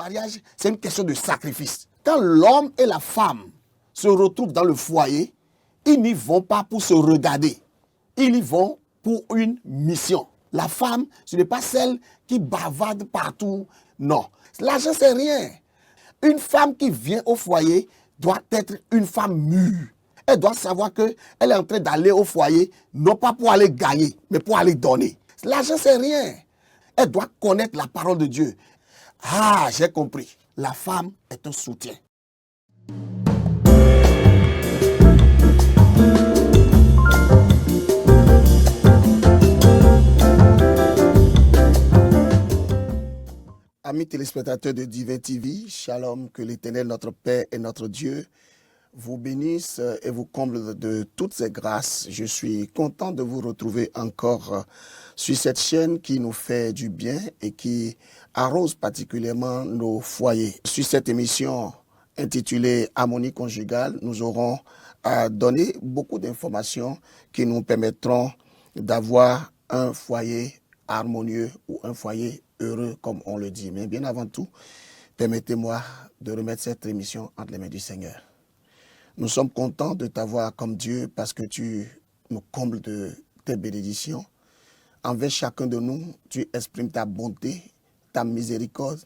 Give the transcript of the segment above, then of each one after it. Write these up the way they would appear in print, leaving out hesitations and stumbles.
mariage, c'est une question de sacrifice. Quand l'homme et la femme se retrouvent dans le foyer, ils n'y vont pas pour se regarder. Ils y vont pour une mission. La femme, ce n'est pas celle qui bavarde partout. Non. L'argent, c'est rien. Une femme qui vient au foyer doit être une femme mûre. Elle doit savoir qu'elle est en train d'aller au foyer, non pas pour aller gagner, mais pour aller donner. L'argent, c'est rien. Elle doit connaître la parole de Dieu. Ah, j'ai compris. La femme est un soutien. Amis téléspectateurs de Divin TV, shalom, que l'Éternel, notre Père et notre Dieu, vous bénisse et vous comble de toutes ses grâces. Je suis content de vous retrouver encore sur cette chaîne qui nous fait du bien et qui arrose particulièrement nos foyers. Sur cette émission intitulée Harmonie conjugale, nous aurons à donner beaucoup d'informations qui nous permettront d'avoir un foyer harmonieux ou un foyer heureux, comme on le dit. Mais bien avant tout, permettez-moi de remettre cette émission entre les mains du Seigneur. Nous sommes contents de t'avoir comme Dieu parce que tu nous combles de tes bénédictions. Envers chacun de nous, tu exprimes ta bonté, ta miséricorde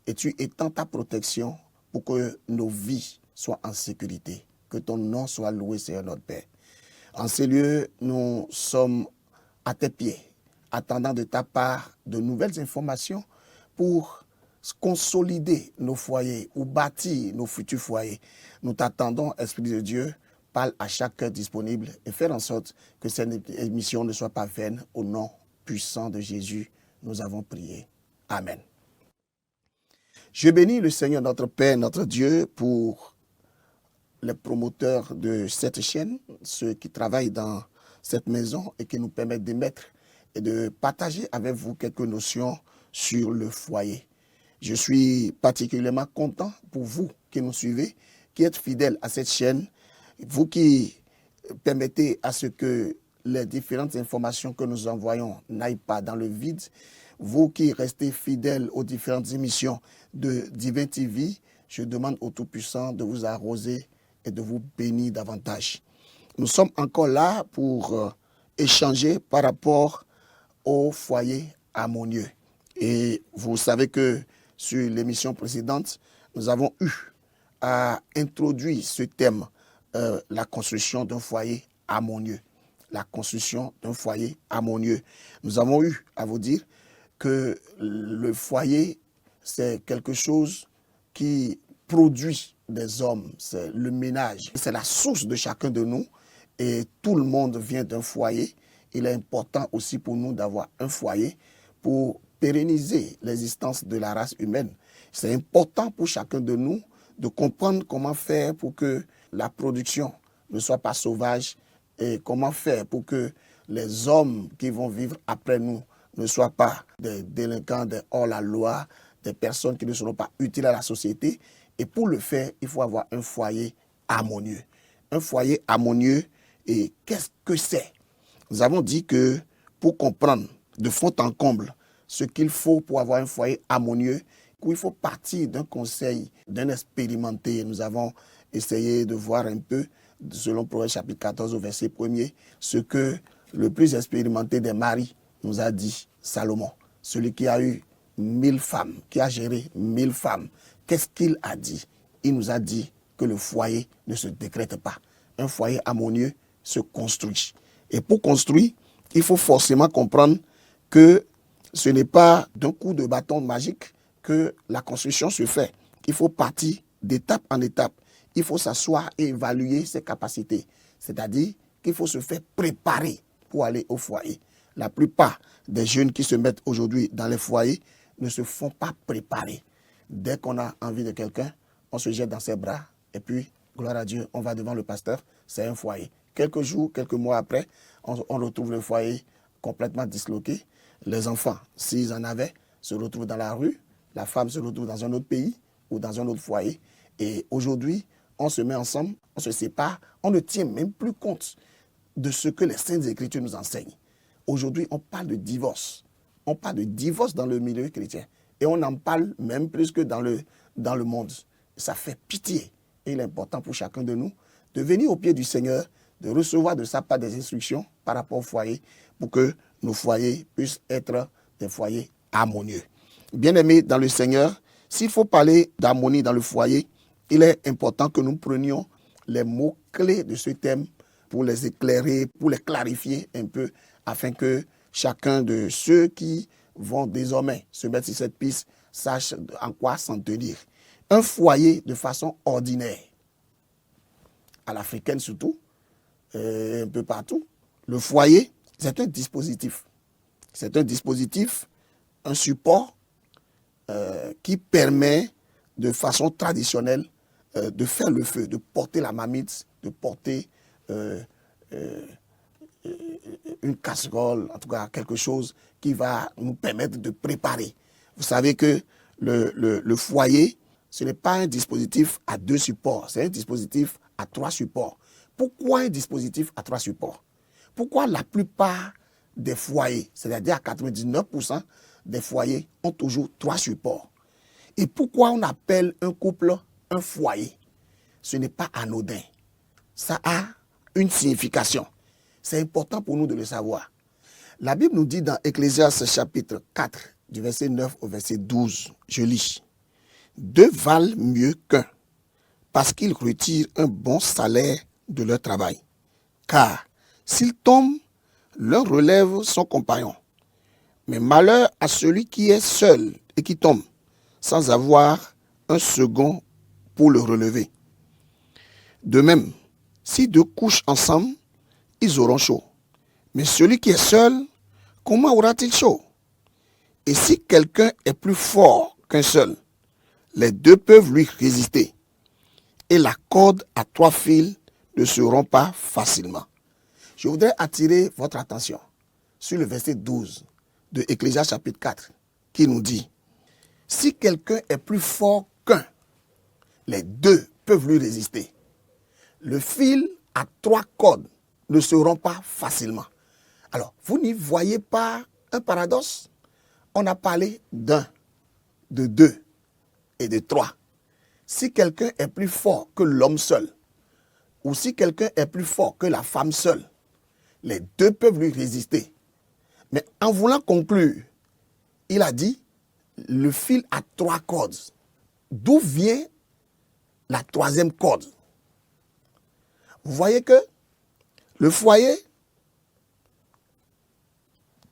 et tu étends ta protection pour que nos vies soient en sécurité. Que ton nom soit loué, Seigneur notre Père. En ces lieux, nous sommes à tes pieds, attendant de ta part de nouvelles informations pour consolider nos foyers ou bâtir nos futurs foyers. Nous t'attendons, Esprit de Dieu, parle à chaque cœur disponible et faire en sorte que cette émission ne soit pas vaine. Au nom puissant de Jésus, nous avons prié. Amen. Je bénis le Seigneur, notre Père, notre Dieu, pour les promoteurs de cette chaîne, ceux qui travaillent dans cette maison et qui nous permettent d'émettre et de partager avec vous quelques notions sur le foyer. Je suis particulièrement content pour vous qui nous suivez, qui êtes fidèles à cette chaîne, vous qui permettez à ce que les différentes informations que nous envoyons n'aillent pas dans le vide, vous qui restez fidèles aux différentes émissions de Divin TV, je demande au Tout-Puissant de vous arroser et de vous bénir davantage. Nous sommes encore là pour échanger par rapport au foyer harmonieux. Et vous savez que sur l'émission précédente, nous avons eu à introduire ce thème, la construction d'un foyer harmonieux. La construction d'un foyer harmonieux. Nous avons eu à vous dire que le foyer, c'est quelque chose qui produit des hommes, c'est le ménage. C'est la source de chacun de nous et tout le monde vient d'un foyer. Il est important aussi pour nous d'avoir un foyer pour pérenniser l'existence de la race humaine. C'est important pour chacun de nous de comprendre comment faire pour que la production ne soit pas sauvage et comment faire pour que les hommes qui vont vivre après nous ne soient pas des délinquants, des hors-la-loi, des personnes qui ne seront pas utiles à la société. Et pour le faire, il faut avoir un foyer harmonieux. Un foyer harmonieux, et qu'est-ce que c'est? Nous avons dit que pour comprendre de fond en comble ce qu'il faut pour avoir un foyer harmonieux, il faut partir d'un conseil, d'un expérimenté. Nous avons essayé de voir un peu, selon Proverbe chapitre 14 au verset 1er, ce que le plus expérimenté des maris nous a dit, Salomon. Celui qui a eu 1000 femmes, qui a géré 1000 femmes. Qu'est-ce qu'il a dit? Il nous a dit que le foyer ne se décrète pas. Un foyer harmonieux se construit. Et pour construire, il faut forcément comprendre que ce n'est pas d'un coup de bâton magique que la construction se fait. Il faut partir d'étape en étape. Il faut s'asseoir et évaluer ses capacités. C'est-à-dire qu'il faut se faire préparer pour aller au foyer. La plupart des jeunes qui se mettent aujourd'hui dans les foyers ne se font pas préparer. Dès qu'on a envie de quelqu'un, on se jette dans ses bras et puis, gloire à Dieu, on va devant le pasteur, c'est un foyer. Quelques jours, quelques mois après, on retrouve le foyer complètement disloqué. Les enfants, s'ils en avaient, se retrouvent dans la rue. La femme se retrouve dans un autre pays ou dans un autre foyer. Et aujourd'hui, on se met ensemble, on se sépare, on ne tient même plus compte de ce que les Saintes Écritures nous enseignent. Aujourd'hui, on parle de divorce. On parle de divorce dans le milieu chrétien. Et on en parle même plus que dans le monde. Ça fait pitié. Et il est important pour chacun de nous de venir au pied du Seigneur, de recevoir de sa part des instructions par rapport au foyer pour que nos foyers puissent être des foyers harmonieux. Bien-aimés dans le Seigneur, s'il faut parler d'harmonie dans le foyer, il est important que nous prenions les mots-clés de ce thème pour les éclairer, pour les clarifier un peu, afin que chacun de ceux qui vont désormais se mettre sur cette piste sache en quoi s'en tenir. Un foyer de façon ordinaire, à l'africaine surtout, un peu partout, le foyer, c'est un dispositif. C'est un dispositif, un support qui permet de façon traditionnelle de faire le feu, de porter la marmite, de porter une casserole, en tout cas quelque chose qui va nous permettre de préparer. Vous savez que le foyer, ce n'est pas un dispositif à 2 supports, c'est un dispositif à 3 supports. Pourquoi un dispositif à 3 supports? Pourquoi la plupart des foyers, c'est-à-dire à 99% des foyers, ont toujours 3 supports? Et pourquoi on appelle un couple un foyer? Ce n'est pas anodin. Ça a une signification. C'est important pour nous de le savoir. La Bible nous dit dans Ecclésiaste chapitre 4, du verset 9 au verset 12, je lis. 2 valent mieux qu'un, parce qu'ils retirent un bon salaire de leur travail. Car s'ils tombent, l'un relève son compagnon. Mais malheur à celui qui est seul et qui tombe, sans avoir un second pour le relever. De même, si 2 couchent ensemble, ils auront chaud. Mais celui qui est seul, comment aura-t-il chaud? Et si quelqu'un est plus fort qu'un seul, les 2 peuvent lui résister. Et la corde à 3 fils ne se rompt pas facilement. Je voudrais attirer votre attention sur le verset 12 de Ecclésiaste chapitre 4, qui nous dit, si quelqu'un est plus fort qu'un, les 2 peuvent lui résister. Le fil à 3 cordes ne se rompt pas facilement. Alors, vous n'y voyez pas un paradoxe? On a parlé d'un, de 2 et de 3. Si quelqu'un est plus fort que l'homme seul, ou si quelqu'un est plus fort que la femme seule, les 2 peuvent lui résister. Mais en voulant conclure, il a dit, le fil à 3 cordes. D'où vient la 3e corde? Vous voyez que le foyer,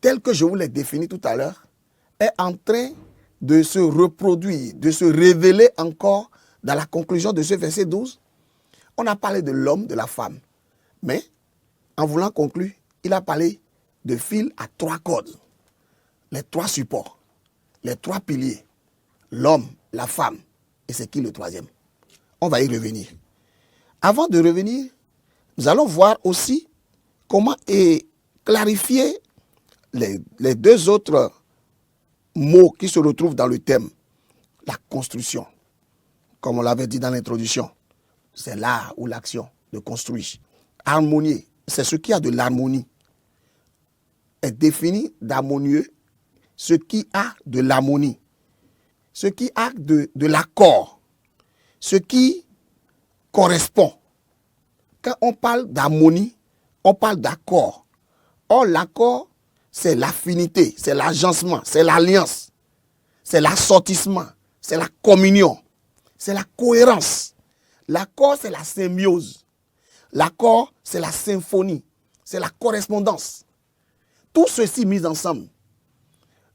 tel que je vous l'ai défini tout à l'heure, est en train de se reproduire, de se révéler encore dans la conclusion de ce verset 12. On a parlé de l'homme, de la femme. Mais, en voulant conclure, il a parlé de fil à 3 cordes. Les 3 supports, les 3 piliers. L'homme, la femme, et c'est qui le 3e? On va y revenir. Avant de revenir, nous allons voir aussi comment clarifier les 2 autres mots qui se retrouvent dans le thème. La construction, comme on l'avait dit dans l'introduction, c'est l'art ou l'action de construire. Harmonier, c'est ce qui a de l'harmonie. Est défini d'harmonieux, ce qui a de l'harmonie, ce qui a de l'accord, ce qui correspond. Quand on parle d'harmonie, on parle d'accord. Or, l'accord, c'est l'affinité, c'est l'agencement, c'est l'alliance, c'est l'assortissement, c'est la communion, c'est la cohérence. L'accord, c'est la symbiose. L'accord, c'est la symphonie, c'est la correspondance. Tout ceci mis ensemble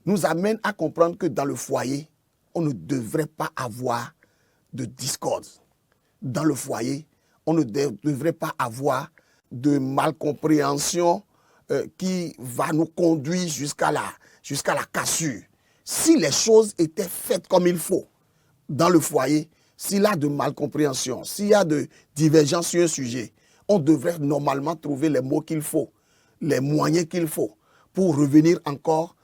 nous amène à comprendre que dans le foyer, on ne devrait pas avoir de discorde. Dans le foyer, on ne devrait pas avoir de malcompréhension qui va nous conduire jusqu'à la cassure. Si les choses étaient faites comme il faut dans le foyer, s'il y a de malcompréhension, s'il y a de divergence sur un sujet, on devrait normalement trouver les mots qu'il faut, les moyens qu'il faut pour revenir encore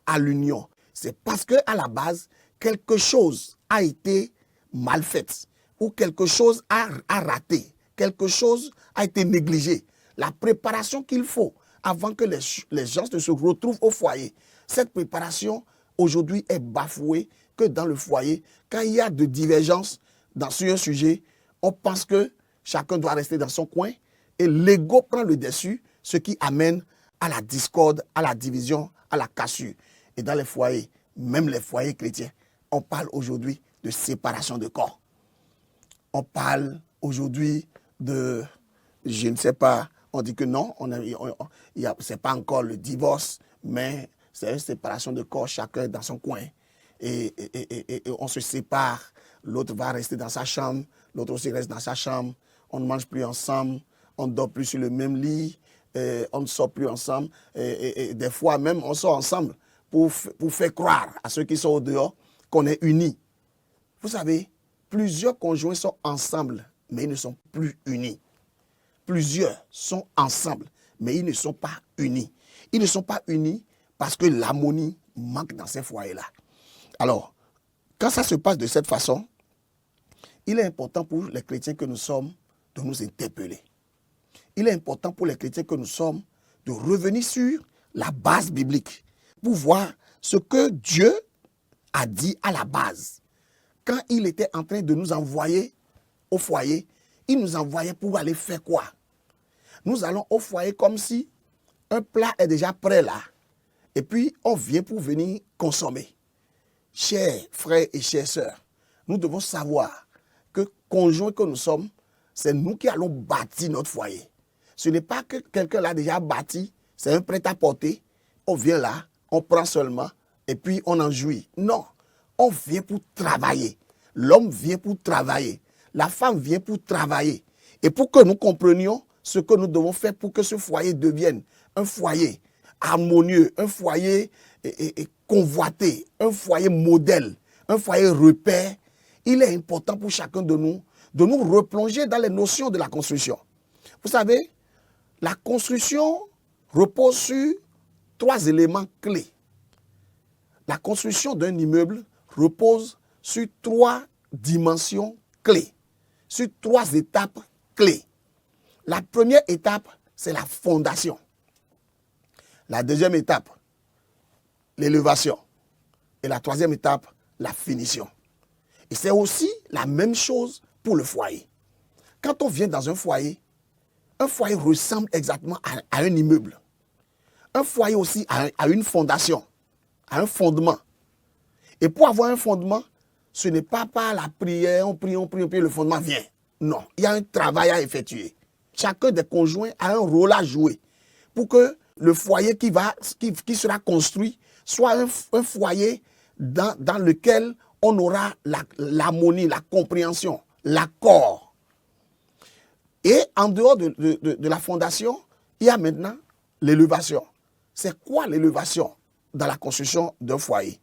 à l'union. C'est parce qu'à la base, quelque chose a été mal fait ou quelque chose a raté, quelque chose a été négligé. La préparation qu'il faut avant que les gens ne se retrouvent au foyer, cette préparation aujourd'hui est bafouée que dans le foyer. Quand il y a de divergences sur un sujet, on pense que chacun doit rester dans son coin et l'ego prend le dessus, ce qui amène à la discorde, à la division, à la cassure. Et dans les foyers, même les foyers chrétiens, on parle aujourd'hui de séparation de corps. On parle aujourd'hui de, je ne sais pas, on dit que non, c'est pas encore le divorce, mais c'est une séparation de corps, chacun dans son coin. Et on se sépare, l'autre va rester dans sa chambre, l'autre aussi reste dans sa chambre, on ne mange plus ensemble, on ne dort plus sur le même lit, on ne sort plus ensemble, et des fois même on sort ensemble pour faire croire à ceux qui sont au dehors qu'on est unis. Vous savez, plusieurs conjoints sont ensemble, mais ils ne sont plus unis. Plusieurs sont ensemble, mais ils ne sont pas unis. Ils ne sont pas unis parce que l'harmonie manque dans ces foyers-là. Alors, quand ça se passe de cette façon, il est important pour les chrétiens que nous sommes de nous interpeller. Il est important pour les chrétiens que nous sommes de revenir sur la base biblique pour voir ce que Dieu a dit à la base. Quand il était en train de nous envoyer au foyer, il nous envoyait pour aller faire quoi? Nous allons au foyer comme si un plat est déjà prêt là. Et puis, on vient pour venir consommer. Chers frères et chères sœurs, nous devons savoir que conjoints que nous sommes, c'est nous qui allons bâtir notre foyer. Ce n'est pas que quelqu'un l'a déjà bâti, c'est un prêt-à-porter. On vient là, on prend seulement et puis on en jouit. Non, on vient pour travailler. L'homme vient pour travailler. La femme vient pour travailler. Et pour que nous comprenions ce que nous devons faire pour que ce foyer devienne un foyer harmonieux, un foyer convoité, un foyer modèle, un foyer repère, il est important pour chacun de nous replonger dans les notions de la construction. Vous savez, la construction repose sur 3 éléments clés. La construction d'un immeuble repose sur 3 dimensions clés, sur 3 étapes clés. La première étape, c'est la fondation. La deuxième étape, l'élévation. Et la troisième étape, la finition. Et c'est aussi la même chose pour le foyer. Quand on vient dans un foyer ressemble exactement à un immeuble. Un foyer aussi a une fondation, a un fondement. Et pour avoir un fondement, ce n'est pas par la prière, on prie, le fondement vient. Non, il y a un travail à effectuer. Chacun des conjoints a un rôle à jouer pour que le foyer qui sera construit soit un foyer dans lequel on aura l'harmonie, la compréhension, l'accord. Et en dehors de la fondation, il y a maintenant l'élévation. C'est quoi l'élévation dans la construction d'un foyer?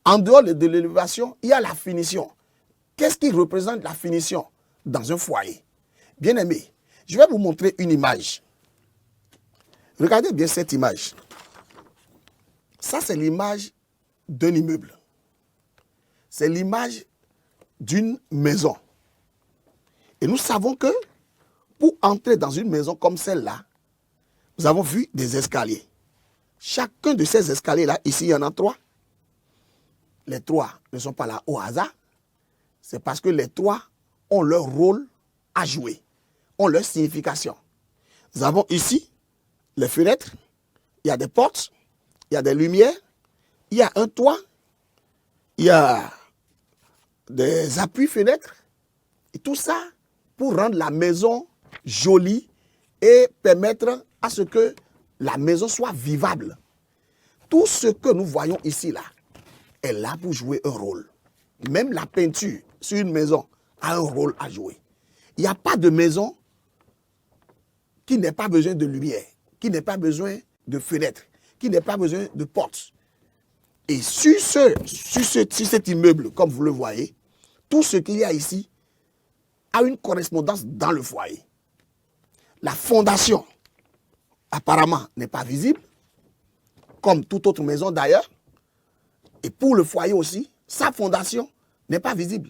En dehors de l'élévation, il y a la finition. Qu'est-ce qui représente la finition dans un foyer? Bien aimé, je vais vous montrer une image. Regardez bien cette image. Ça, c'est l'image d'un immeuble. C'est l'image d'une maison. Et nous savons que pour entrer dans une maison comme celle-là, nous avons vu des escaliers. Chacun de ces escaliers-là, ici, il y en a 3. Les 3 ne sont pas là au hasard. C'est parce que les 3 ont leur rôle à jouer, ont leur signification. Nous avons ici les fenêtres, il y a des portes, il y a des lumières, il y a un toit, il y a des appuis fenêtres. Et tout ça pour rendre la maison jolie et permettre à ce que la maison soit vivable. Tout ce que nous voyons ici, là, est là pour jouer un rôle. Même la peinture sur une maison a un rôle à jouer. Il n'y a pas de maison qui n'ait pas besoin de lumière, qui n'ait pas besoin de fenêtres, qui n'ait pas besoin de portes. Et sur cet immeuble, comme vous le voyez, tout ce qu'il y a ici a une correspondance dans le foyer. La fondation, apparemment, n'est pas visible, comme toute autre maison d'ailleurs. Et pour le foyer aussi, sa fondation n'est pas visible.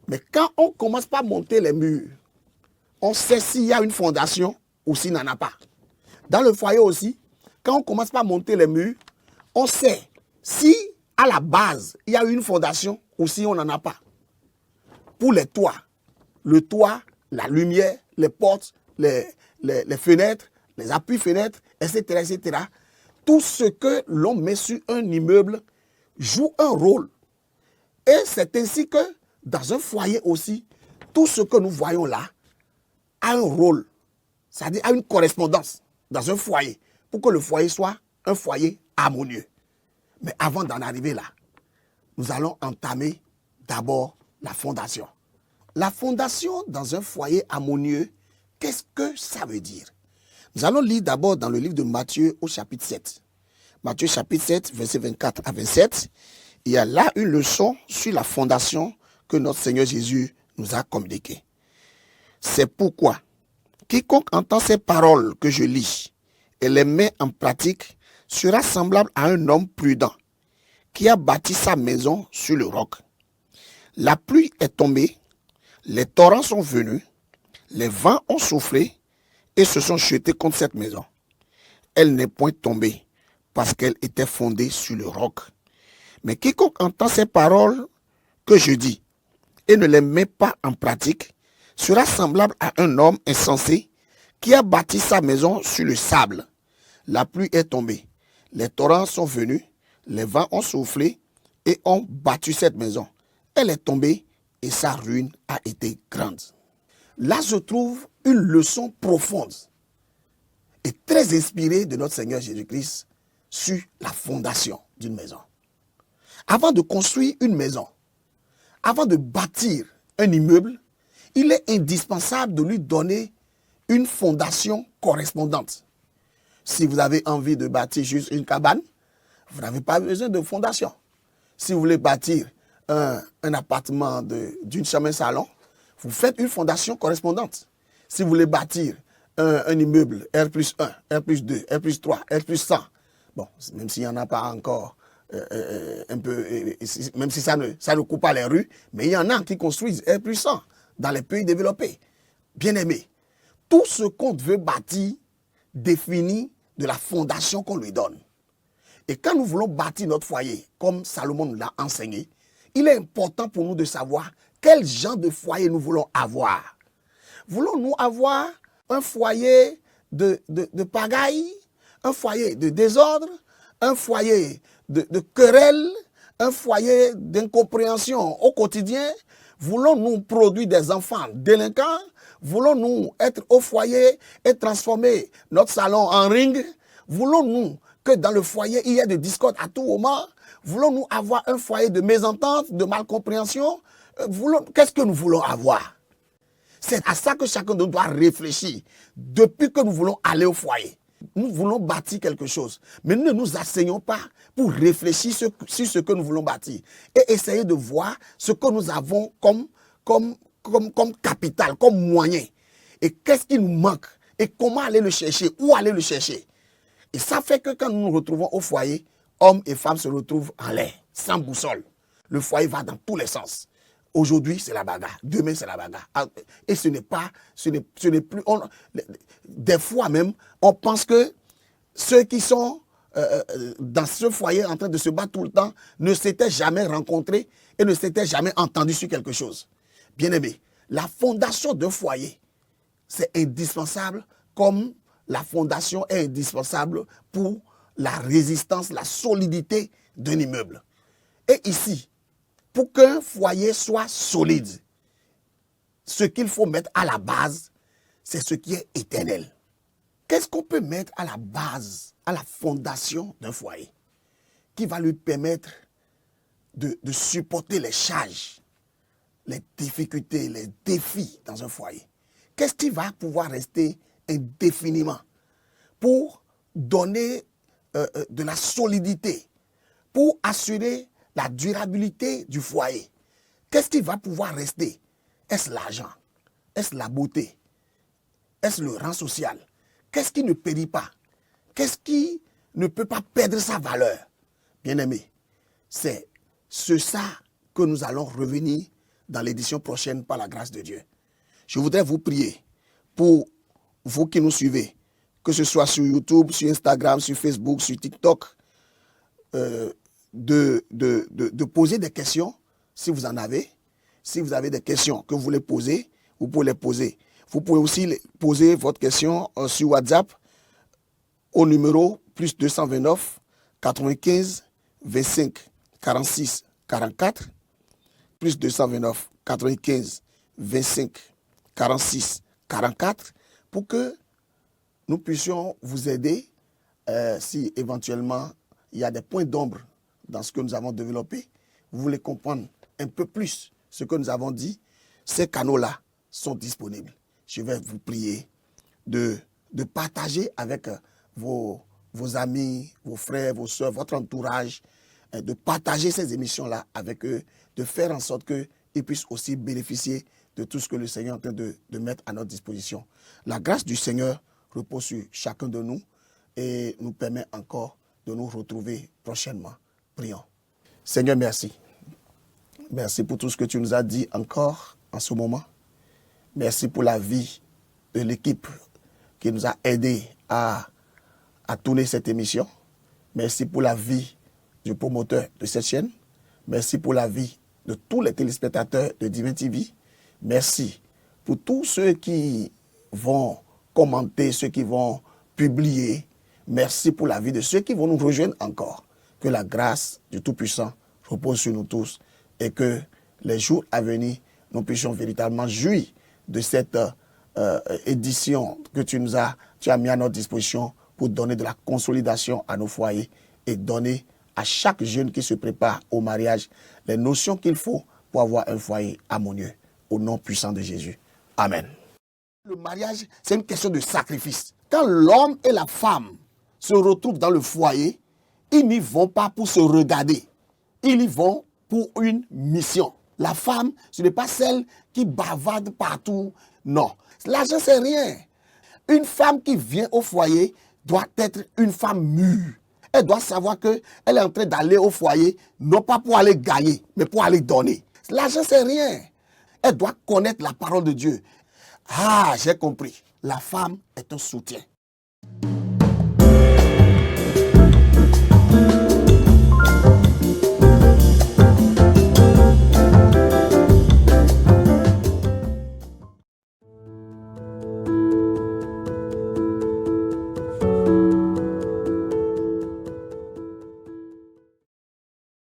Mais quand on commence par monter les murs, on sait s'il y a une fondation ou s'il n'en a pas. Dans le foyer aussi, quand on commence par monter les murs, on sait Si à la base, il y a une fondation, ou si on n'en a pas, pour les toits, le toit, la lumière, les portes, les fenêtres, les appuis fenêtres, etc., etc., tout ce que l'on met sur un immeuble joue un rôle. Et c'est ainsi que dans un foyer aussi, tout ce que nous voyons là a un rôle, c'est-à-dire a une correspondance dans un foyer, pour que le foyer soit un foyer harmonieux. Mais avant d'en arriver là, nous allons entamer d'abord la fondation. La fondation dans un foyer harmonieux, qu'est-ce que ça veut dire? Nous allons lire d'abord dans le livre de Matthieu au chapitre 7. Matthieu chapitre 7, versets 24 à 27. Il y a là une leçon sur la fondation que notre Seigneur Jésus nous a communiquée. C'est pourquoi quiconque entend ces paroles que je lis et les met en pratique sera semblable à un homme prudent qui a bâti sa maison sur le roc. La pluie est tombée, les torrents sont venus, les vents ont soufflé et se sont jetés contre cette maison. Elle n'est point tombée parce qu'elle était fondée sur le roc. Mais quiconque entend ces paroles que je dis et ne les met pas en pratique sera semblable à un homme insensé qui a bâti sa maison sur le sable. La pluie est tombée, les torrents sont venus, les vents ont soufflé et ont battu cette maison. Elle est tombée et sa ruine a été grande. Là se trouve une leçon profonde et très inspirée de notre Seigneur Jésus-Christ sur la fondation d'une maison. Avant de construire une maison, avant de bâtir un immeuble, il est indispensable de lui donner une fondation correspondante. Si vous avez envie de bâtir juste une cabane, vous n'avez pas besoin de fondation. Si vous voulez bâtir un appartement d'une chambre salon, vous faites une fondation correspondante. Si vous voulez bâtir un immeuble R plus 1, R plus 2, R plus 3, R plus 100, bon, même s'il n'y en a pas encore un peu, même si ça ne coupe pas les rues, mais il y en a qui construisent R plus 100 dans les pays développés. Bien aimé, tout ce qu'on veut bâtir définit de la fondation qu'on lui donne. Et quand nous voulons bâtir notre foyer, comme Salomon nous l'a enseigné, il est important pour nous de savoir quel genre de foyer nous voulons avoir. Voulons-nous avoir un foyer de pagaille, un foyer de désordre, un foyer de querelle, un foyer d'incompréhension au quotidien? Voulons-nous produire des enfants délinquants? Voulons-nous être au foyer et transformer notre salon en ring? Voulons-nous que dans le foyer, il y ait des discordes à tout moment? Voulons-nous avoir un foyer de mésentente, de malcompréhension? Qu'est-ce que nous voulons avoir? C'est à ça que chacun de nous doit réfléchir depuis que nous voulons aller au foyer. Nous voulons bâtir quelque chose, mais nous ne nous asseyons pas pour réfléchir sur ce que nous voulons bâtir et essayer de voir ce que nous avons comme capital, comme moyen. Et qu'est-ce qui nous manque et comment aller le chercher, où aller le chercher. Et ça fait que quand nous nous retrouvons au foyer, hommes et femmes se retrouvent en l'air, sans boussole. Le foyer va dans tous les sens. Aujourd'hui, c'est la bagarre. Demain, c'est la bagarre. Et ce n'est plus... des fois même, on pense que ceux qui sont dans ce foyer en train de se battre tout le temps ne s'étaient jamais rencontrés et ne s'étaient jamais entendus sur quelque chose. Bien aimé, la fondation d'un foyer, c'est indispensable comme la fondation est indispensable pour la résistance, la solidité d'un immeuble. Et ici, pour qu'un foyer soit solide, ce qu'il faut mettre à la base, c'est ce qui est éternel. Qu'est-ce qu'on peut mettre à la base, à la fondation d'un foyer, qui va lui permettre de supporter les charges, les difficultés, les défis dans un foyer? Qu'est-ce qui va pouvoir rester indéfiniment pour donner de la solidité, pour assurer la durabilité du foyer? Qu'est-ce qui va pouvoir rester? Est-ce l'argent? Est-ce la beauté? Est-ce le rang social? Qu'est-ce qui ne périt pas? Qu'est-ce qui ne peut pas perdre sa valeur? Bien-aimés, c'est ça que nous allons revenir dans l'édition prochaine par la grâce de Dieu. Je voudrais vous prier pour vous qui nous suivez, que ce soit sur YouTube, sur Instagram, sur Facebook, sur TikTok. de poser des questions si vous en avez. Si vous avez des questions que vous voulez poser, vous pouvez les poser. Vous pouvez aussi poser votre question sur WhatsApp au numéro plus 229 95 25 46 44, plus 229 95 25 46 44, pour que nous puissions vous aider si éventuellement il y a des points d'ombre dans ce que nous avons développé. Vous voulez comprendre un peu plus ce que nous avons dit, ces canaux-là sont disponibles. Je vais vous prier de partager avec vos amis, vos frères, vos soeurs, votre entourage, de partager ces émissions-là avec eux, de faire en sorte qu'ils puissent aussi bénéficier de tout ce que le Seigneur est en train de mettre à notre disposition. La grâce du Seigneur repose sur chacun de nous et nous permet encore de nous retrouver prochainement. Prions. Seigneur, merci. Merci pour tout ce que tu nous as dit encore en ce moment. Merci pour la vie de l'équipe qui nous a aidés à tourner cette émission. Merci pour la vie du promoteur de cette chaîne. Merci pour la vie de tous les téléspectateurs de Divin TV. Merci pour tous ceux qui vont commenter, ceux qui vont publier. Merci pour la vie de ceux qui vont nous rejoindre encore. Que la grâce du Tout-Puissant repose sur nous tous et que les jours à venir, nous puissions véritablement jouir de cette édition que tu as mis à notre disposition pour donner de la consolidation à nos foyers et donner à chaque jeune qui se prépare au mariage les notions qu'il faut pour avoir un foyer harmonieux. Au nom puissant de Jésus. Amen. Le mariage, c'est une question de sacrifice. Quand l'homme et la femme se retrouvent dans le foyer, ils n'y vont pas pour se regarder. Ils y vont pour une mission. La femme, ce n'est pas celle qui bavarde partout. Non. L'argent, c'est rien. Une femme qui vient au foyer doit être une femme mûre. Elle doit savoir qu'elle est en train d'aller au foyer, non pas pour aller gagner, mais pour aller donner. L'argent, c'est rien. Elle doit connaître la parole de Dieu. Ah, j'ai compris. La femme est un soutien.